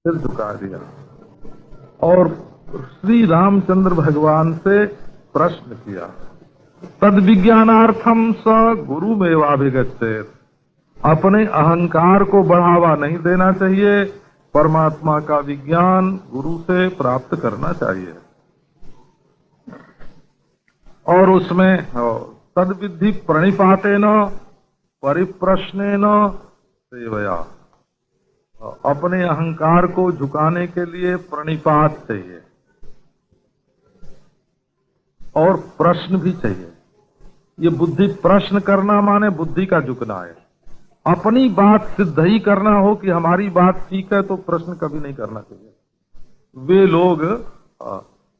सिर झुका दिया और श्री रामचंद्र भगवान से प्रश्न किया, तद विज्ञानार्थम स गुरुमेवाभिगच्छेत्। अपने अहंकार को बढ़ावा नहीं देना चाहिए, परमात्मा का विज्ञान गुरु से प्राप्त करना चाहिए। और उसमें तद विधि प्रणिपातेन परिप्रश्नेन सेवया, अपने अहंकार को झुकाने के लिए प्रणिपात चाहिए और प्रश्न भी चाहिए। ये बुद्धि प्रश्न करना माने बुद्धि का झुकना है। अपनी बात सिद्ध ही करना हो कि हमारी बात ठीक है तो प्रश्न कभी नहीं करना चाहिए। वे लोग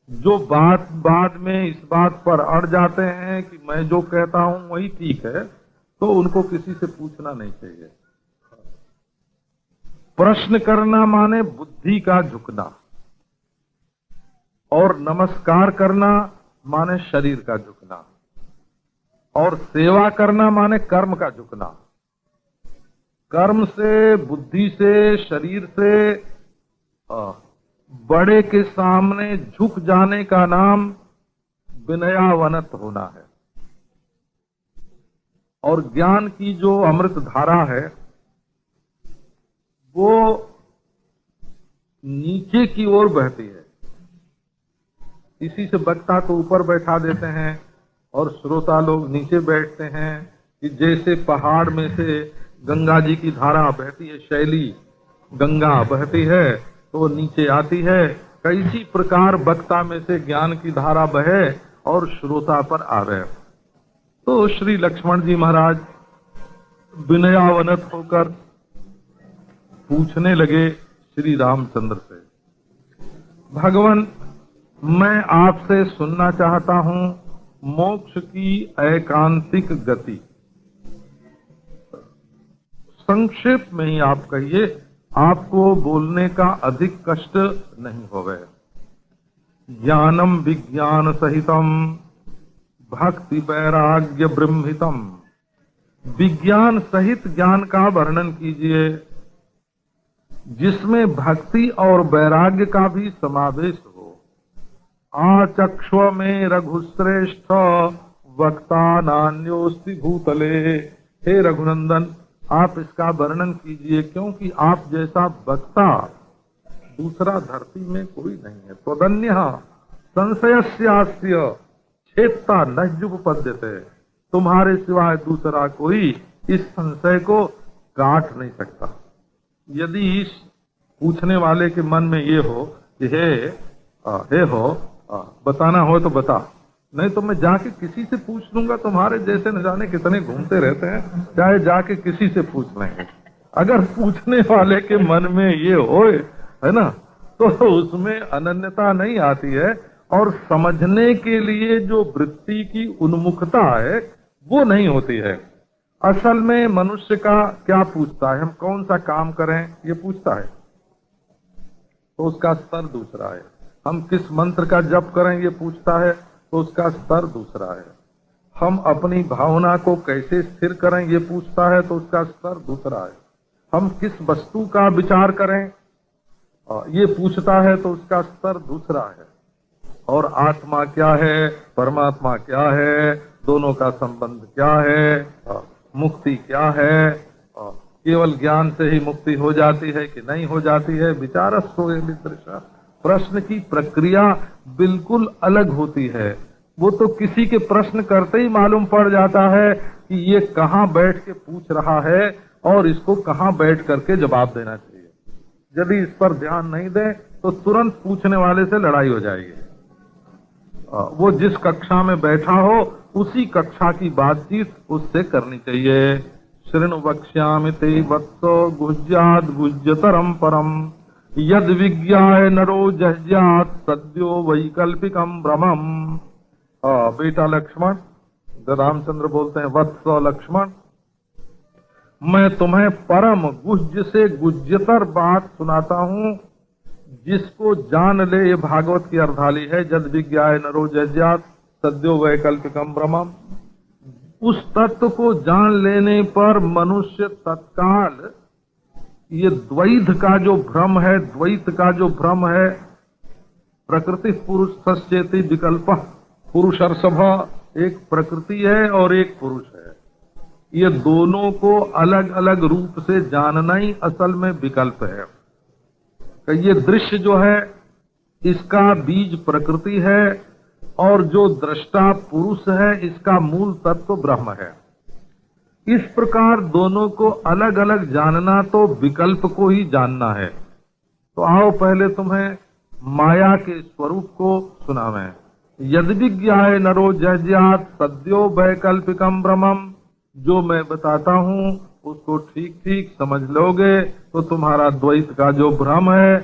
जो बाद में इस बात पर अड़ जाते हैं कि मैं जो कहता हूं वही ठीक है, तो उनको किसी से पूछना नहीं चाहिए। प्रश्न करना माने बुद्धि का झुकना और नमस्कार करना माने शरीर का झुकना और सेवा करना माने कर्म का झुकना। कर्म से, बुद्धि से, शरीर से बड़े के सामने झुक जाने का नाम विनयावनत होना है। और ज्ञान की जो अमृत धारा है वो नीचे की ओर बहती है। इसी से वक्ता को ऊपर बैठा देते हैं और श्रोता लोग नीचे बैठते हैं कि जैसे पहाड़ में से गंगा जी की धारा बहती है, शैली गंगा बहती है तो नीचे आती है, कैसी प्रकार वक्ता में से ज्ञान की धारा बहे और श्रोता पर आवे। तो श्री लक्ष्मण जी महाराज विनयावनत होकर पूछने लगे श्री रामचंद्र से, भगवान मैं आपसे सुनना चाहता हूं मोक्ष की एकांतिक गति। संक्षेप में ही आप कहिए, आपको बोलने का अधिक कष्ट नहीं होवे। ज्ञानम विज्ञान सहितम भक्ति वैराग्य ब्रह्मितम। विज्ञान सहित ज्ञान का वर्णन कीजिए जिसमें भक्ति और वैराग्य का भी समावेश हो। आचक्ष्व में रघुश्रेष्ठ वक्ता नान्योस्ति भूतले। हे रघुनंदन, आप इसका वर्णन कीजिए क्योंकि आप जैसा वक्ता दूसरा धरती में कोई नहीं है। त्वदन्य संशयस्यास्य छेत्ता नजुपपद्यते। तुम्हारे सिवाय दूसरा कोई इस संशय को काट नहीं सकता। यदि इस पूछने वाले के मन में ये हो कि बताना हो तो बता, नहीं तो मैं जाके किसी से पूछ लूंगा। तुम्हारे जैसे न जाने कितने घूमते रहते हैं, चाहे जाके किसी से पूछ लेंगे। अगर पूछने वाले के मन में ये होए, है ना, तो उसमें अनन्यता नहीं आती है और समझने के लिए जो वृत्ति की उन्मुखता है वो नहीं होती है। असल में मनुष्य का क्या पूछता है, हम कौन सा काम करें ये पूछता है, तो उसका स्तर दूसरा है। हम किस मंत्र का जप करें ये पूछता है, तो उसका स्तर दूसरा है। हम अपनी भावना को कैसे स्थिर करें ये पूछता है, तो उसका स्तर दूसरा है। हम किस वस्तु का विचार करें ये पूछता है, तो उसका स्तर दूसरा है। और आत्मा क्या है, परमात्मा क्या है, दोनों का संबंध क्या है, मुक्ति क्या है, केवल ज्ञान से ही मुक्ति हो जाती है कि नहीं हो जाती है, विचारस्व विदृशा। प्रश्न की प्रक्रिया बिल्कुल अलग होती है। वो तो किसी के प्रश्न करते ही मालूम पड़ जाता है कि ये कहाँ बैठ के पूछ रहा है और इसको कहाँ बैठ करके जवाब देना चाहिए। यदि इस पर ध्यान नहीं दे तो तुरंत पूछने वाले से लड़ाई हो जाएगी। वो जिस कक्षा में बैठा हो उसी कक्षा की बातचीत उससे करनी चाहिए। शृणु वक्ष्यामि ते वत्सो गुह्याद् गुह्यतरम परम यद विज्ञाय नरो जह्यात् सद्यो वैकल्पिकम भ्रमम। बेटा लक्ष्मण, रामचंद्र बोलते हैं, वत्स लक्ष्मण, मैं तुम्हें परम गुह्य से गुह्यतर बात सुनाता हूँ जिसको जान ले ये भागवत की अर्धाली है। जद विज्ञाय नरो जह्यात् सद्यो वैकल्पिकम भ्रमम। उस तत्व को जान लेने पर मनुष्य तत्काल ये द्वैध का जो भ्रम है, द्वैत का जो भ्रम है, प्रकृति पुरुष सचेति विकल्प, पुरुषर्षभ एक प्रकृति है और एक पुरुष है। ये दोनों को अलग अलग रूप से जानना ही असल में विकल्प है। ये दृश्य जो है इसका बीज प्रकृति है और जो दृष्टा पुरुष है इसका मूल तत्व ब्रह्म है। इस प्रकार दोनों को अलग अलग जानना तो विकल्प को ही जानना है। तो आओ पहले तुम्हें माया के स्वरूप को सुनावें। यद्विज्ञाय नरो जज्ञात सद्यो वैकल्पिकम ब्रह्मम, जो मैं बताता हूँ उसको ठीक ठीक समझ लोगे तो तुम्हारा द्वैत का जो भ्रम है,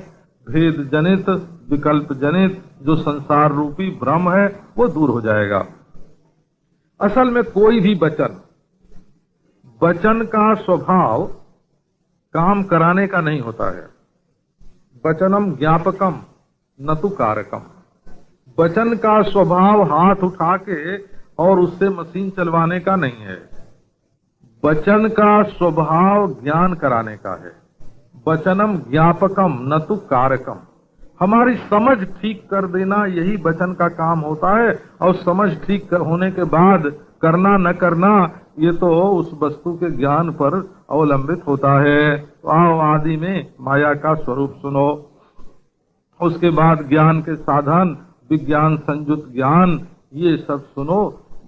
भेद जनित विकल्प जनित जो संसार रूपी भ्रम है वो दूर हो जाएगा। असल में कोई भी वचन का स्वभाव काम कराने का नहीं होता है। वचनम ज्ञापकम न तो कारकम। वचन का स्वभाव हाथ उठा के और उससे मशीन चलवाने का नहीं है। वचन का स्वभाव ज्ञान कराने का है। वचनम ज्ञापकम न तो कारकम। हमारी समझ ठीक कर देना यही वचन का काम होता है, और समझ ठीक होने के बाद करना न करना ये तो उस वस्तु के ज्ञान पर अवलंबित होता है। तो आओ आदि में माया का स्वरूप सुनो, उसके बाद ज्ञान के साधन, विज्ञान संयुक्त ज्ञान, ये सब सुनो।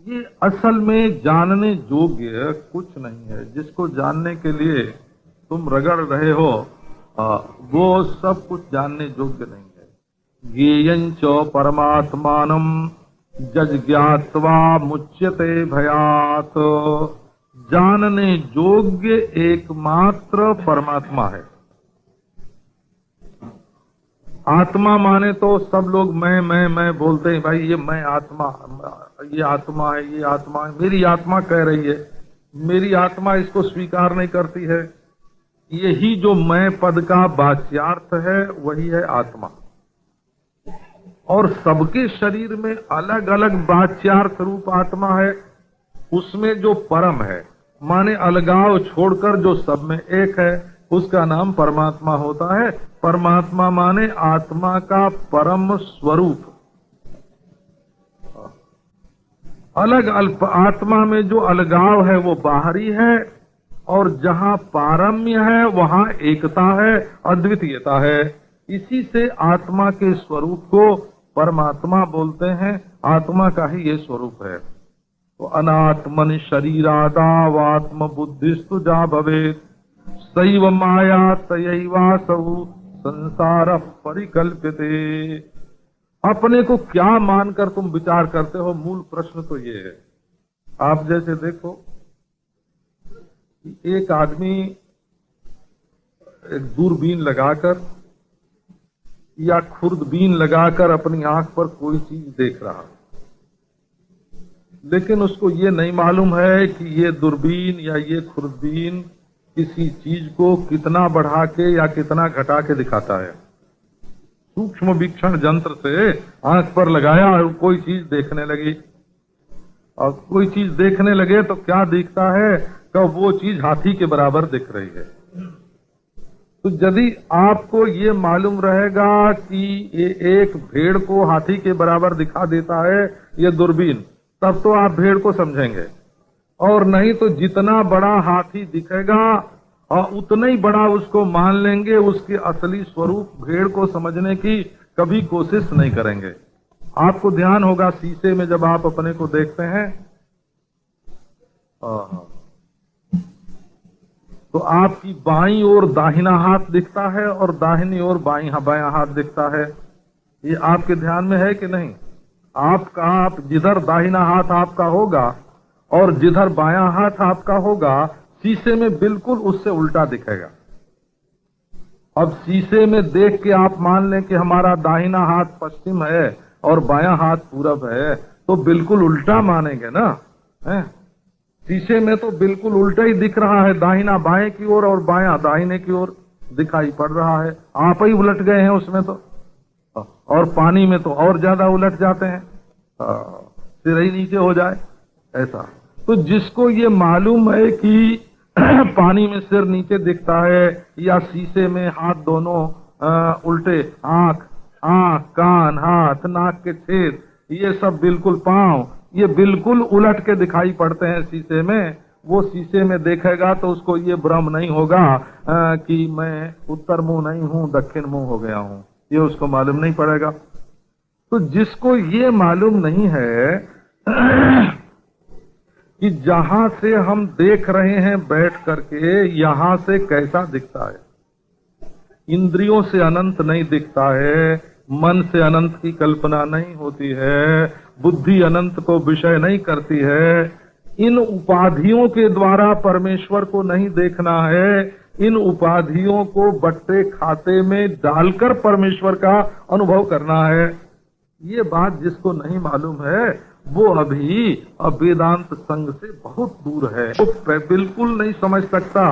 ये असल में जानने योग्य कुछ नहीं है। जिसको जानने के लिए तुम रगड़ रहे हो वो सब कुछ जानने योग्य नहीं है। ज्ञेयञ्च परमात्मानम जज्ञात्वा मुच्यते भयात। जानने योग्य एकमात्र परमात्मा है। आत्मा माने तो सब लोग मैं बोलते हैं, भाई ये मैं आत्मा, ये आत्मा है, ये आत्मा है, मेरी आत्मा कह रही है, मेरी आत्मा इसको स्वीकार नहीं करती है। यही जो मैं पद का वाच्यार्थ है वही है आत्मा। और सबके शरीर में अलग अलग वाच्यार्थ रूप आत्मा है। उसमें जो परम है माने अलगाव छोड़कर जो सब में एक है उसका नाम परमात्मा होता है। परमात्मा माने आत्मा का परम स्वरूप। अलग आत्मा में जो अलगाव है वो बाहरी है, और जहाँ पारम्य है वहाँ एकता है, अद्वितीयता है। इसी से आत्मा के स्वरूप को परमात्मा बोलते हैं। आत्मा का ही ये स्वरूप है। तो अनात्मन शरीरादावात्म बुद्धिस्तु जा भवेत् सैव माया तयैवासौ संसार परिकल्प्यते। अपने को क्या मानकर तुम विचार करते हो, मूल प्रश्न तो ये है। आप जैसे देखो, एक आदमी एक दूरबीन लगाकर या खुर्दबीन लगाकर अपनी आंख पर कोई चीज देख रहा, लेकिन उसको ये नहीं मालूम है कि ये दूरबीन या ये खुर्दबीन किसी चीज को कितना बढ़ा के या कितना घटा के दिखाता है। सूक्ष्म वीक्षण यंत्र से आंख पर लगाया और कोई चीज देखने लगी, और कोई चीज देखने लगे तो क्या दिखता है कि वो चीज हाथी के बराबर दिख रही है। तो यदि आपको ये मालूम रहेगा कि ये एक भेड़ को हाथी के बराबर दिखा देता है ये दूरबीन, तब तो आप भेड़ को समझेंगे। और नहीं तो जितना बड़ा हाथी दिखेगा और उतना ही बड़ा उसको मान लेंगे। उसके असली स्वरूप भेड़ को समझने की कभी कोशिश नहीं करेंगे। आपको ध्यान होगा शीशे में जब आप अपने को देखते हैं तो आपकी बाईं ओर दाहिना हाथ दिखता है और दाहिनी ओर बायां हाथ दिखता है। ये आपके ध्यान में है कि नहीं? आप जिधर दाहिना हाथ आपका होगा और जिधर बायां हाथ आपका होगा, शीशे में बिल्कुल उससे उल्टा दिखेगा। अब शीशे में देख के आप मान लें कि हमारा दाहिना हाथ पश्चिम है और बायां हाथ पूरब है, तो बिल्कुल उल्टा मानेंगे ना? शीशे में तो बिल्कुल उल्टा ही दिख रहा है, दाहिना बाएं की ओर और बायां दाहिने की ओर दिखाई पड़ रहा है। आप ही उलट गए हैं उसमें तो, और पानी में तो और ज्यादा उलट जाते हैं, सिर ही नीचे हो जाए ऐसा। तो जिसको ये मालूम है कि पानी में सिर नीचे दिखता है, या शीशे में हाथ दोनों उल्टे, आंख, कान, हाथ, नाक के छेद, ये सब बिल्कुल पांव, ये बिल्कुल उलट के दिखाई पड़ते हैं शीशे में। वो शीशे में देखेगा तो उसको ये भ्रम नहीं होगा कि मैं उत्तर मुंह नहीं हूं, दक्षिण मुंह हो गया हूं, ये उसको मालूम नहीं पड़ेगा। तो जिसको ये मालूम नहीं है कि जहां से हम देख रहे हैं बैठ करके, यहां से कैसा दिखता है, इंद्रियों से अनंत नहीं दिखता है, मन से अनंत की कल्पना नहीं होती है, बुद्धि अनंत को विषय नहीं करती है, इन उपाधियों के द्वारा परमेश्वर को नहीं देखना है, इन उपाधियों को बट्टे खाते में डालकर परमेश्वर का अनुभव करना है। ये बात जिसको नहीं मालूम है वो अभी वेदांत संग से बहुत दूर है, वो बिल्कुल नहीं समझ सकता।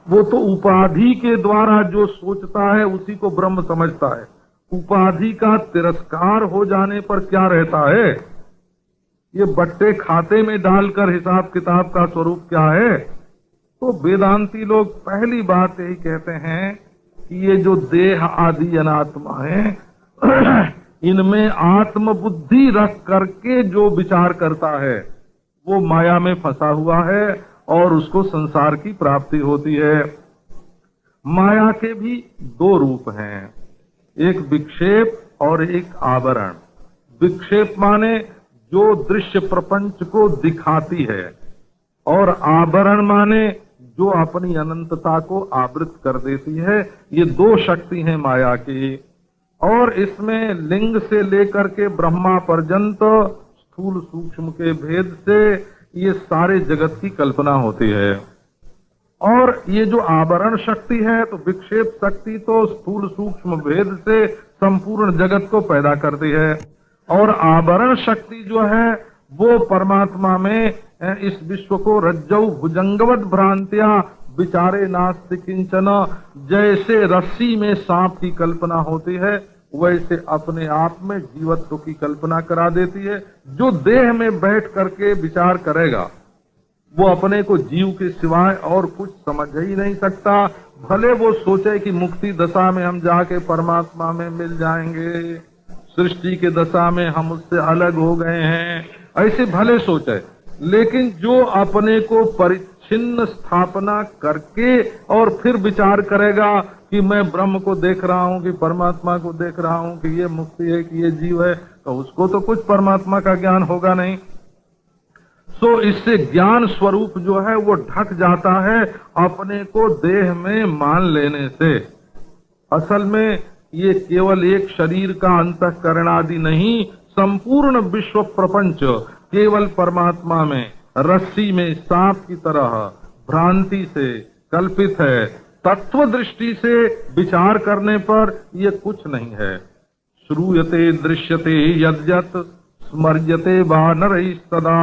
वो तो उपाधि के द्वारा जो सोचता है उसी को ब्रह्म समझता है। उपाधि का तिरस्कार हो जाने पर क्या रहता है, ये बट्टे खाते में डालकर हिसाब किताब का स्वरूप क्या है। तो वेदांती लोग पहली बात यही कहते हैं कि ये जो देह आदि अनात्मा है इनमें आत्म बुद्धि रख करके जो विचार करता है वो माया में फंसा हुआ है और उसको संसार की प्राप्ति होती है। माया के भी दो रूप हैं, एक विक्षेप और एक आवरण। विक्षेप माने जो दृश्य प्रपंच को दिखाती है, और आवरण माने जो अपनी अनंतता को आवृत कर देती है। ये दो शक्ति हैं माया की, और इसमें लिंग से लेकर के ब्रह्मा पर्यंत स्थूल सूक्ष्म के भेद से ये सारे जगत की कल्पना होती है। और ये जो आवरण शक्ति है, तो विक्षेप शक्ति तो स्थूल सूक्ष्म भेद से संपूर्ण जगत को पैदा करती है, और आवरण शक्ति जो है वो परमात्मा में इस विश्व को रज्जौ भुजंगवत भ्रांत्या विचारे नास्ति किंचन, जैसे रस्सी में सांप की कल्पना होती है वैसे अपने आप में जीवत्व की कल्पना करा देती है। जो देह में बैठ करके विचार करेगा वो अपने को जीव के सिवाय और कुछ समझ ही नहीं सकता। भले वो सोचे कि मुक्ति दशा में हम जाके परमात्मा में मिल जाएंगे, सृष्टि के दशा में हम उससे अलग हो गए हैं, ऐसे भले सोचे, लेकिन जो अपने को परिच्छिन्न स्थापना करके और फिर विचार करेगा कि मैं ब्रह्म को देख रहा हूँ, कि परमात्मा को देख रहा हूँ, कि ये मुक्ति है, कि ये जीव है, तो उसको तो कुछ परमात्मा का ज्ञान होगा नहीं। सो इससे ज्ञान स्वरूप जो है वो ढक जाता है अपने को देह में मान लेने से। असल में ये केवल एक शरीर का अंतःकरण आदि नहीं, संपूर्ण विश्व प्रपंच केवल परमात्मा में रस्सी में सांप की तरह भ्रांति से कल्पित है। तत्व दृष्टि से विचार करने पर ये कुछ नहीं है। श्रूयते दृश्यते यद्यत् स्मर्यते वानरैः सदा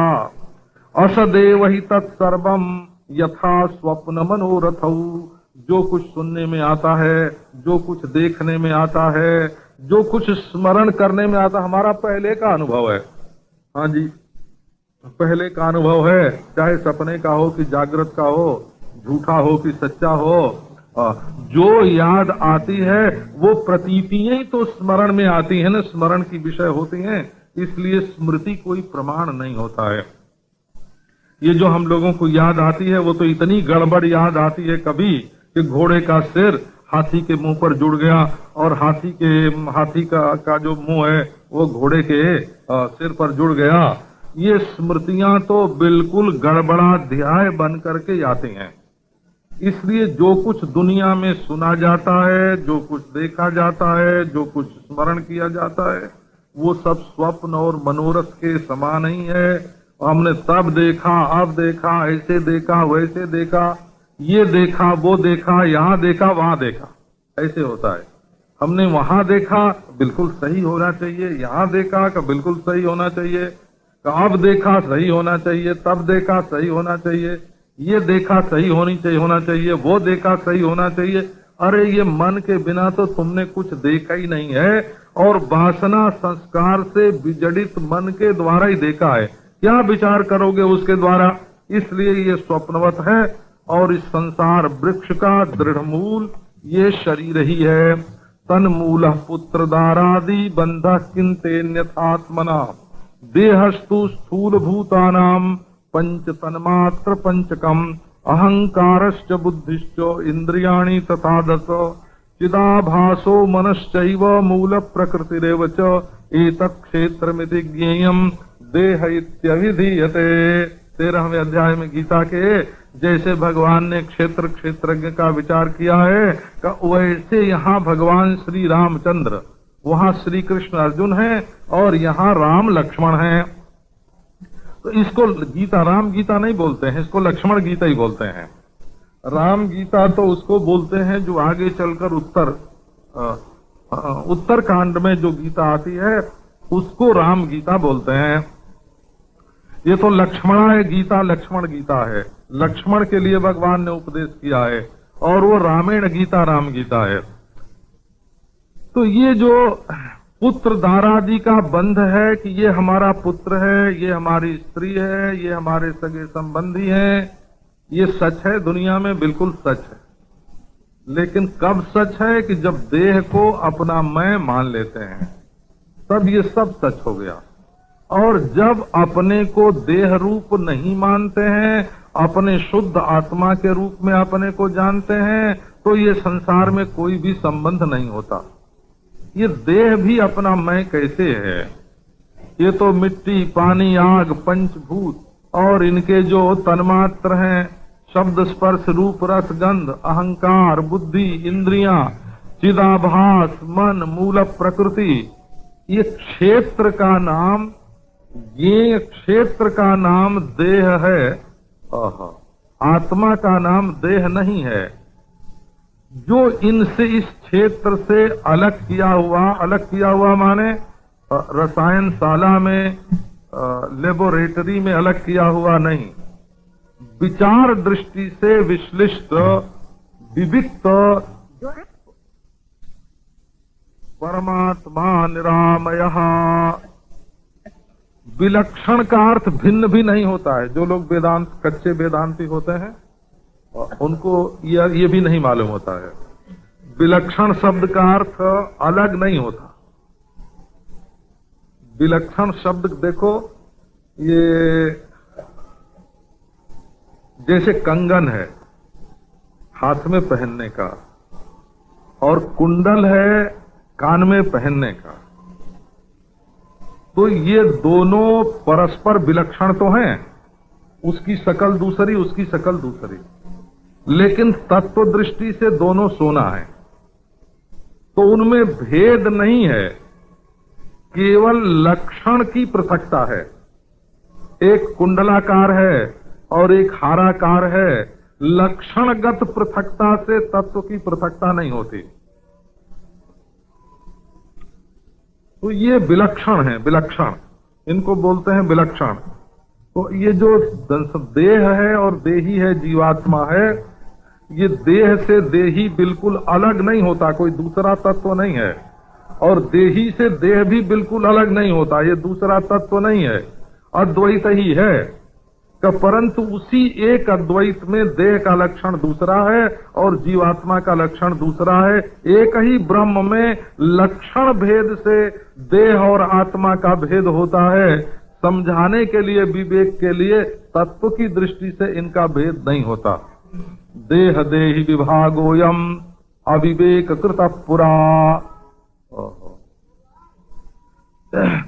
असदेव हि तत्सर्वम् यथा स्वप्न मनोरथौ। जो कुछ सुनने में आता है, जो कुछ देखने में आता है, जो कुछ स्मरण करने में आता, हमारा पहले का अनुभव है। हाँ जी, पहले का अनुभव है, चाहे सपने का हो कि जागृत का हो, झूठा हो कि सच्चा हो। जो याद आती है वो प्रतीतियां ही तो स्मरण में आती है ना, स्मरण की विषय होती हैं, इसलिए स्मृति कोई प्रमाण नहीं होता है। ये जो हम लोगों को याद आती है वो तो इतनी गड़बड़ याद आती है कभी कि घोड़े का सिर हाथी के मुंह पर जुड़ गया और हाथी का जो मुंह है वो घोड़े के सिर पर जुड़ गया। ये स्मृतियां तो बिल्कुल गड़बड़ाध्याय बन करके आती हैं। इसलिए जो कुछ दुनिया में सुना जाता है, जो कुछ देखा जाता है, जो कुछ स्मरण किया जाता है, वो सब स्वप्न और मनोरथ के समान ही है। हमने तब देखा, अब देखा, ऐसे देखा, वैसे देखा, ये देखा, वो देखा, यहाँ देखा, वहां देखा, ऐसे होता है। हमने वहां देखा बिल्कुल सही होना चाहिए, यहाँ देखा का बिल्कुल सही होना चाहिए, अब देखा सही होना चाहिए, तब देखा सही होना चाहिए, ये देखा सही होना चाहिए, वो देखा सही होना चाहिए। अरे ये मन के बिना तो तुमने कुछ देखा ही नहीं है, और वासना संस्कार से विजड़ित मन के द्वारा ही देखा है। क्या विचार करोगे उसके द्वारा? इसलिए ये स्वप्नवत है। और इस संसार वृक्ष का दृढ़ मूल ये शरीर ही है। तन मूल पुत्र दारादि बंध किंतेन्यथात्मना देहस्तु स्थूल भूतानाम पंच तन्मात्र पंचकम अहंकारश्च बुद्धिश्च इंद्रियाणि तथा दश चिदाभासो मनश्चैव मूल प्रकृतिरेव च एतत् क्षेत्रमिति ज्ञेयम् देह इत्यभिधीयते। 13वें अध्याय में गीता के जैसे भगवान ने क्षेत्र क्षेत्रज्ञ का विचार किया है वैसे यहाँ भगवान श्री रामचंद्र, वहाँ श्री कृष्ण अर्जुन है और यहाँ राम लक्ष्मण है। तो इसको गीता राम गीता नहीं बोलते हैं, इसको लक्ष्मण गीता ही बोलते हैं। राम गीता तो उसको बोलते हैं जो आगे चलकर उत्तर कांड में जो गीता आती है उसको राम गीता बोलते हैं। ये तो लक्ष्मणा है गीता, लक्ष्मण गीता है, लक्ष्मण के लिए भगवान ने उपदेश किया है और वो रामायण गीता राम गीता है। तो ये जो पुत्र दारादि का बंध है कि ये हमारा पुत्र है, ये हमारी स्त्री है, ये हमारे सगे संबंधी हैं, ये सच है, दुनिया में बिल्कुल सच है। लेकिन कब सच है कि जब देह को अपना मैं मान लेते हैं तब ये सब सच हो गया। और जब अपने को देह रूप नहीं मानते हैं, अपने शुद्ध आत्मा के रूप में अपने को जानते हैं, तो ये संसार में कोई भी संबंध नहीं होता। ये देह भी अपना मैं कैसे है? ये तो मिट्टी, पानी, आग, पंचभूत और इनके जो तन्मात्र हैं, शब्द, स्पर्श, रूप, रस, गंध, अहंकार, बुद्धि, इंद्रियां, चिदाभास, मन, मूल प्रकृति, ये क्षेत्र का नाम देह है। आत्मा का नाम देह नहीं है। जो इनसे इस क्षेत्र से अलग किया हुआ माने रसायनशाला में, लेबोरेटरी में अलग किया हुआ नहीं, विचार दृष्टि से विश्लिष्ट, विविक्त परमात्मा निरामयः। विलक्षण का अर्थ भिन्न भी नहीं होता है। जो लोग वेदांत कच्चे वेदांती होते हैं उनको ये भी नहीं मालूम होता है। विलक्षण शब्द का अर्थ अलग नहीं होता। विलक्षण शब्द देखो, ये जैसे कंगन है हाथ में पहनने का और कुंडल है कान में पहनने का, तो ये दोनों परस्पर विलक्षण तो हैं। उसकी शकल दूसरी, उसकी शकल दूसरी, लेकिन तत्व दृष्टि से दोनों सोना है। तो उनमें भेद नहीं है, केवल लक्षण की पृथकता है। एक कुंडलाकार है और एक हाराकार है। लक्षणगत पृथकता से तत्व की पृथकता नहीं होती। तो ये विलक्षण है, विलक्षण इनको बोलते हैं विलक्षण। तो ये जो देह है और देही है, जीवात्मा है, ये देह से देही बिल्कुल अलग नहीं होता, कोई दूसरा तत्व नहीं है। और देही से देह भी बिल्कुल अलग नहीं होता, ये दूसरा तत्व नहीं है, अद्वैत ही है। परंतु उसी एक अद्वैत में देह का लक्षण दूसरा है और जीवात्मा का लक्षण दूसरा है। एक ही ब्रह्म में लक्षण भेद से देह और आत्मा का भेद होता है। समझाने के लिए, विवेक के लिए, तत्व की दृष्टि से इनका भेद नहीं होता। देह देहि विभागोयम अविवेक कृत पुरा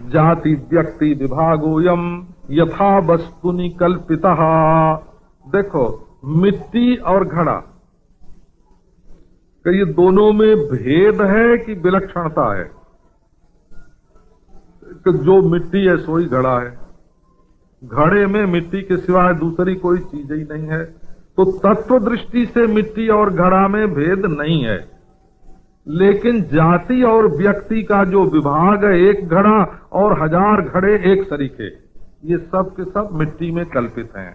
जाति व्यक्ति विभागोयम यथा वस्तुनि कल्पितः। देखो, मिट्टी और घड़ा, ये दोनों में भेद है कि विलक्षणता है? जो मिट्टी है सोई घड़ा है। घड़े में मिट्टी के सिवाय दूसरी कोई चीज ही नहीं है। तो तत्व दृष्टि से मिट्टी और घड़ा में भेद नहीं है, लेकिन जाति और व्यक्ति का जो विभाग है, एक घड़ा और हजार घड़े एक सरीखे, ये सब के सब मिट्टी में कल्पित हैं।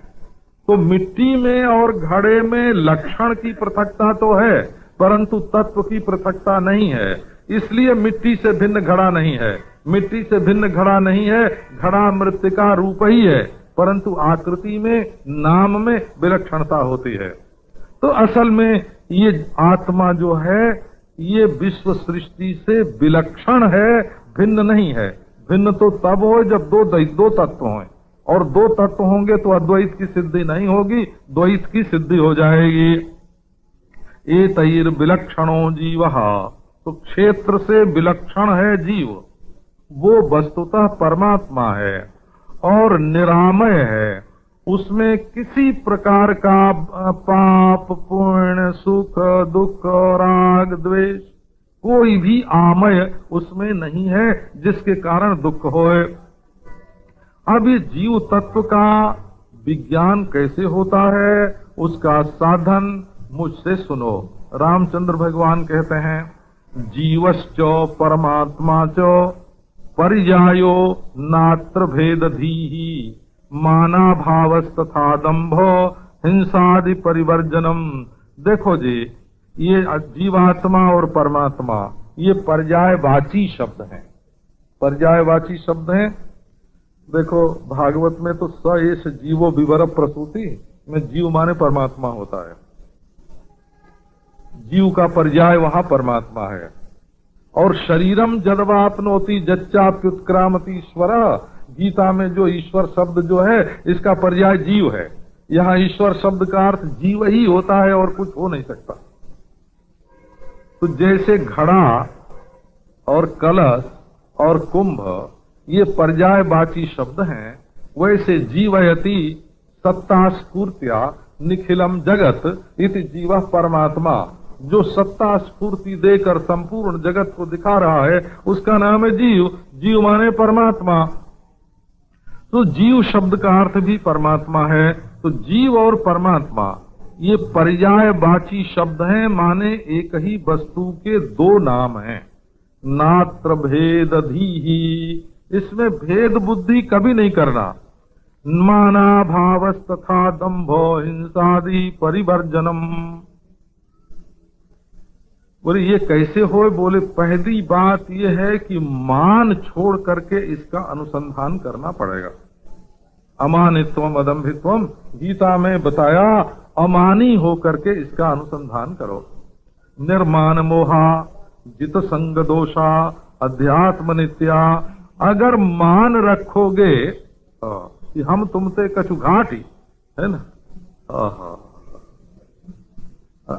तो मिट्टी में और घड़े में लक्षण की पृथकता तो है, परंतु तत्व की पृथकता नहीं है। इसलिए मिट्टी से भिन्न घड़ा नहीं है। मिट्टी से भिन्न घड़ा नहीं है। घड़ा मृत्तिका रूप ही है, परंतु आकृति में, नाम में विलक्षणता होती है। तो असल में ये आत्मा जो है ये विश्व सृष्टि से विलक्षण है, भिन्न नहीं है। भिन्न तो तब हो जब दो तत्व हों, और दो तत्व होंगे तो अद्वैत की सिद्धि नहीं होगी, द्वैत की सिद्धि हो जाएगी। एतैर विलक्षणो जीवः, तो क्षेत्र से विलक्षण है जीव, वो वस्तुतः परमात्मा है और निरामय है। उसमें किसी प्रकार का पाप पुण्य सुख दुख राग द्वेष कोई भी आमय उसमें नहीं है जिसके कारण दुख होए। अब ये जीव तत्व का विज्ञान कैसे होता है, उसका साधन मुझसे सुनो। रामचंद्र भगवान कहते हैं, जीवश्च परमात्मा च पर्यायो नात्र भेदधीहि माना भावस्तथा दंभो हिंसादि परिवर्जनम। देखो जी, ये जीवात्मा और परमात्मा ये पर्यायवाची शब्द हैं, पर्यायवाची शब्द हैं। देखो भागवत में तो स एष जीवो विवर प्रसूति में जीव माने परमात्मा होता है, जीव का पर्याय वहां परमात्मा है। और शरीरम जदवापनोति जच्चाप्युत्क्रामति ईश्वर, गीता में जो ईश्वर शब्द जो है इसका पर्याय जीव है। यहाँ ईश्वर शब्द का अर्थ जीव ही होता है और कुछ हो नहीं सकता। तो जैसे घड़ा और कलश और कुंभ ये पर्यायवाची शब्द हैं, वैसे जीवयति सत्ता स्फूर्त्या निखिलम जगत इति जीव परमात्मा, जो सत्ता स्फूर्ति देकर संपूर्ण जगत को दिखा रहा है उसका नाम है जीव। जीव माने परमात्मा, तो जीव शब्द का अर्थ भी परमात्मा है। तो जीव और परमात्मा ये पर्यायवाची शब्द हैं, माने एक ही वस्तु के दो नाम हैं। नात्र भेदधीहि, इसमें भेद बुद्धि कभी नहीं करना। माना भावस्तथा दंभो हिंसादि परिवर्जनम। बोले ये कैसे हो? बोले पहली बात ये है कि मान छोड़ करके इसका अनुसंधान करना पड़ेगा। अमानित्वम अदम्भित्वम गीता में बताया, अमानी हो करके इसका अनुसंधान करो। निर्माण मोहा जित संग दोषा अध्यात्म नित्या। अगर मान रखोगे कि हम तुमसे कछु घाटी है ना,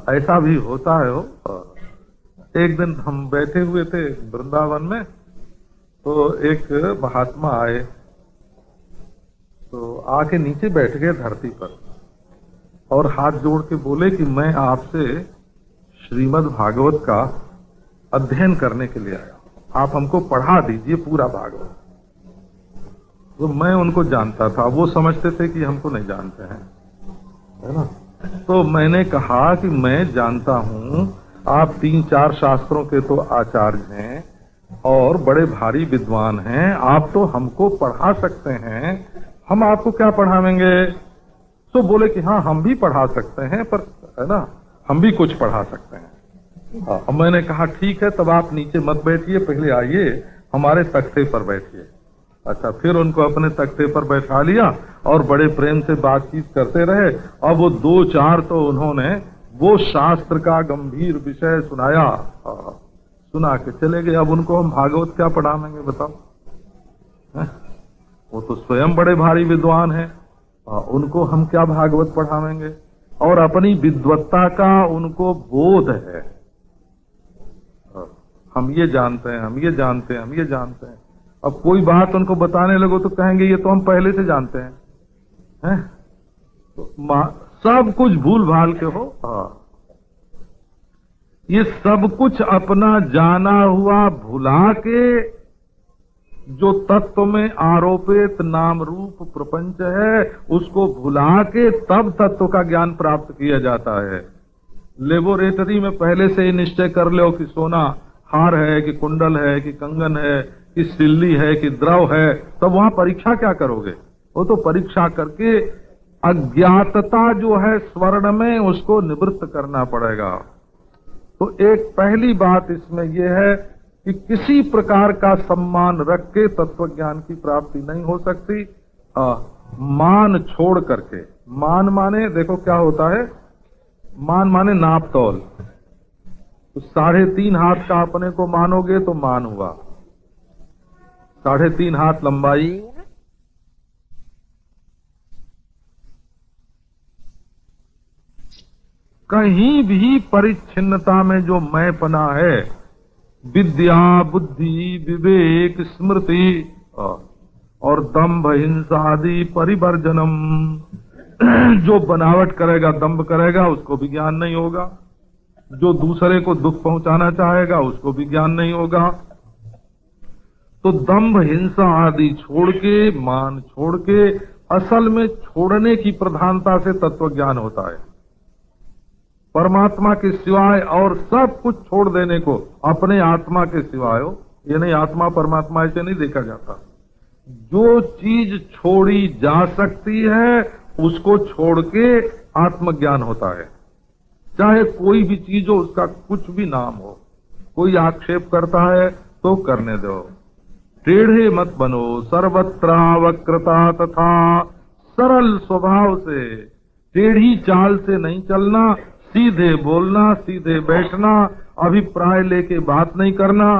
ऐसा भी होता है हो। एक दिन हम बैठे हुए थे वृंदावन में, तो एक महात्मा आए, तो आके नीचे बैठ गए धरती पर और हाथ जोड़ के बोले कि मैं आपसे श्रीमद् भागवत का अध्ययन करने के लिए आया, आप हमको पढ़ा दीजिए पूरा भागवत। तो मैं उनको जानता था, वो समझते थे कि हमको नहीं जानते हैं, है ना। तो मैंने कहा कि मैं जानता हूं आप 3-4 शास्त्रों के तो आचार्य हैं और बड़े भारी विद्वान हैं, आप तो हमको पढ़ा सकते हैं, हम आपको क्या पढ़ावेंगे? तो बोले कि हाँ हम भी पढ़ा सकते हैं, पर है ना हम भी कुछ पढ़ा सकते हैं। मैंने कहा ठीक है, तब आप नीचे मत बैठिए, पहले आइए हमारे तख्ते पर बैठिए। अच्छा, फिर उनको अपने तख्ते पर बैठा लिया और बड़े प्रेम से बातचीत करते रहे। अब वो 2-4 तो उन्होंने वो शास्त्र का गंभीर विषय सुनाया, सुना के चले गए। अब उनको हम भागवत क्या पढ़ाएंगे बताओ? वो तो स्वयं बड़े भारी विद्वान हैं, उनको हम क्या भागवत पढ़ाएंगे? और अपनी विद्वत्ता का उनको बोध है, हम ये जानते हैं, हम ये जानते हैं, हम ये जानते हैं। अब कोई बात उनको बताने लगो तो कहेंगे ये तो हम पहले से जानते हैं, तो सब कुछ भूल भाल के हो। ये सब कुछ अपना जाना हुआ भुला के जो तत्व में आरोपित नाम रूप प्रपंच है उसको भुला के तब तत्व का ज्ञान प्राप्त किया जाता है। लेबोरेटरी में पहले से ही निश्चय कर लो कि सोना हार है कि कुंडल है कि कंगन है कि सिल्ली है कि द्रव है, तब वहां परीक्षा क्या करोगे? वो तो परीक्षा करके अज्ञातता जो है स्वर्ण में उसको निवृत्त करना पड़ेगा। तो एक पहली बात इसमें यह है कि किसी प्रकार का सम्मान रख के तत्व ज्ञान की प्राप्ति नहीं हो सकती, मान छोड़ करके। मान माने देखो क्या होता है, मान माने नाप तौल। तो 3.5 हाथ का अपने को मानोगे तो मान हुआ, 3.5 हाथ लंबाई, कहीं भी परिच्छिन्नता में जो मैंपना है, विद्या बुद्धि विवेक स्मृति और दंभ हिंसा आदि परिवर्जनम, जो बनावट करेगा दंभ करेगा उसको भी ज्ञान नहीं होगा, जो दूसरे को दुख पहुंचाना चाहेगा उसको भी ज्ञान नहीं होगा। तो दंभ हिंसा आदि छोड़ के, मान छोड़ के, असल में छोड़ने की प्रधानता से तत्व ज्ञान होता है। परमात्मा के सिवाय और सब कुछ छोड़ देने को, अपने आत्मा के सिवाय हो, ये नहीं आत्मा परमात्मा ऐसे नहीं देखा जाता। जो चीज छोड़ी जा सकती है उसको छोड़ के आत्मज्ञान होता है। चाहे कोई भी चीज हो, उसका कुछ भी नाम हो, कोई आक्षेप करता है तो करने दो, टेढ़े मत बनो, सर्वत्र वक्रता तथा, सरल स्वभाव से, टेढ़ी चाल से नहीं चलना, सीधे बोलना, सीधे बैठना, अभिप्राय लेके बात नहीं करना।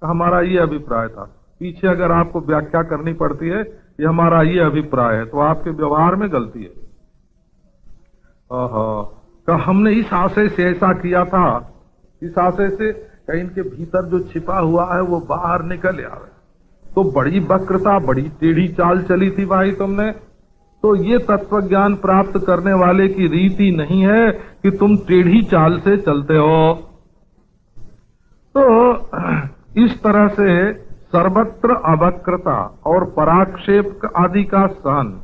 हमारा ये अभिप्राय था, पीछे अगर आपको व्याख्या करनी पड़ती है ये हमारा ये अभिप्राय है, तो आपके व्यवहार में गलती है। का हमने इस आशय से ऐसा किया था, इस आशय से कहीं इनके भीतर जो छिपा हुआ है वो बाहर निकल आवे। तो बड़ी वक्रता, बड़ी टेढ़ी चाल चली थी भाई तुमने। तो ये तत्व ज्ञान प्राप्त करने वाले की रीति नहीं है कि तुम टेढ़ी चाल से चलते हो। तो इस तरह से सर्वत्र अवक्रता और पराक्षेप आदि का सहन,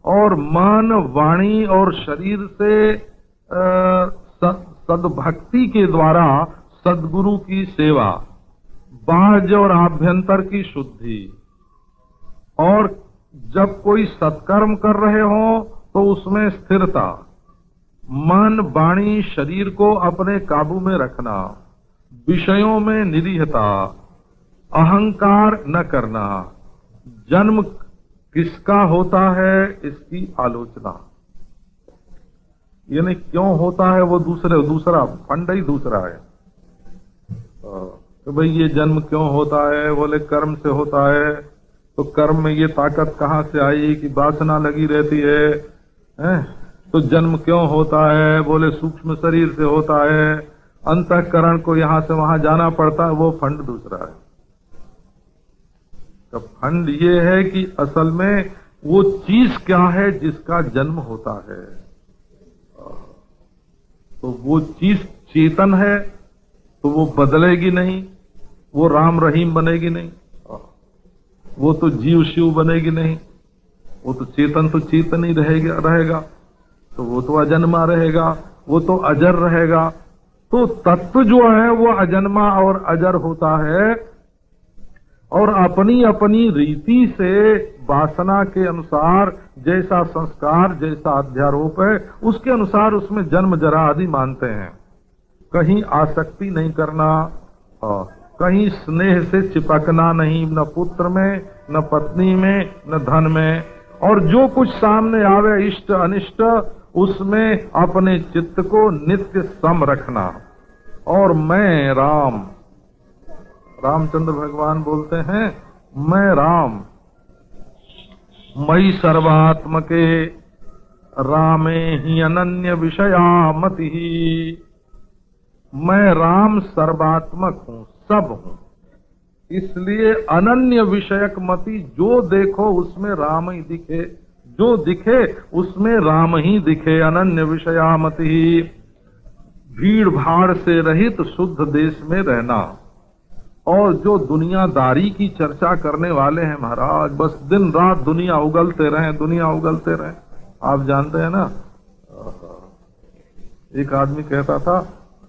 और मन वाणी और शरीर से सद्भक्ति के द्वारा सद्गुरु की सेवा, बाह्य और आभ्यंतर की शुद्धि, और जब कोई सत्कर्म कर रहे हो तो उसमें स्थिरता, मन वाणी शरीर को अपने काबू में रखना, विषयों में निरीहता, अहंकार न करना, जन्म किसका होता है इसकी आलोचना, यानी क्यों होता है वो दूसरा फंड ही दूसरा है। तो भाई ये जन्म क्यों होता है, बोले कर्म से होता है। तो कर्म में ये ताकत कहाँ से आई कि वासना लगी रहती है? तो जन्म क्यों होता है, बोले सूक्ष्म शरीर से होता है, अंतःकरण को यहाँ से वहां जाना पड़ता है, वो फंड दूसरा है। तो फंड ये है कि असल में वो चीज क्या है जिसका जन्म होता है। तो वो चीज चेतन है तो वो बदलेगी नहीं, वो राम रहीम बनेगी नहीं, वो तो जीव शिव बनेगी नहीं, वो तो चेतन ही रहेगा, तो वो तो अजन्मा रहेगा, वो तो अजर रहेगा। तो तत्व जो है वो अजन्मा और अजर होता है, और अपनी अपनी रीति से वासना के अनुसार जैसा संस्कार, जैसा अध्यारोप है उसके अनुसार उसमें जन्म जरा आदि मानते हैं। कहीं आसक्ति नहीं करना, कहीं स्नेह से चिपकना नहीं, न पुत्र में, न पत्नी में, न धन में, और जो कुछ सामने आवे इष्ट अनिष्ट उसमें अपने चित्त को नित्य सम रखना। और मैं रामचंद्र भगवान बोलते हैं, मैं राम, मयि सर्वात्मके रामे ही अनन्य विषया मति। मैं राम सर्वात्मक हूँ, सब हूँ, इसलिए अनन्य विषयक मति, जो देखो उसमें राम ही दिखे, जो दिखे उसमें राम ही दिखे, अनन्य विषया मति। भीड़ भाड़ से रहित शुद्ध देश में रहना। और जो दुनियादारी की चर्चा करने वाले हैं महाराज, बस दिन रात दुनिया उगलते रहें। आप जानते हैं ना, एक आदमी कहता था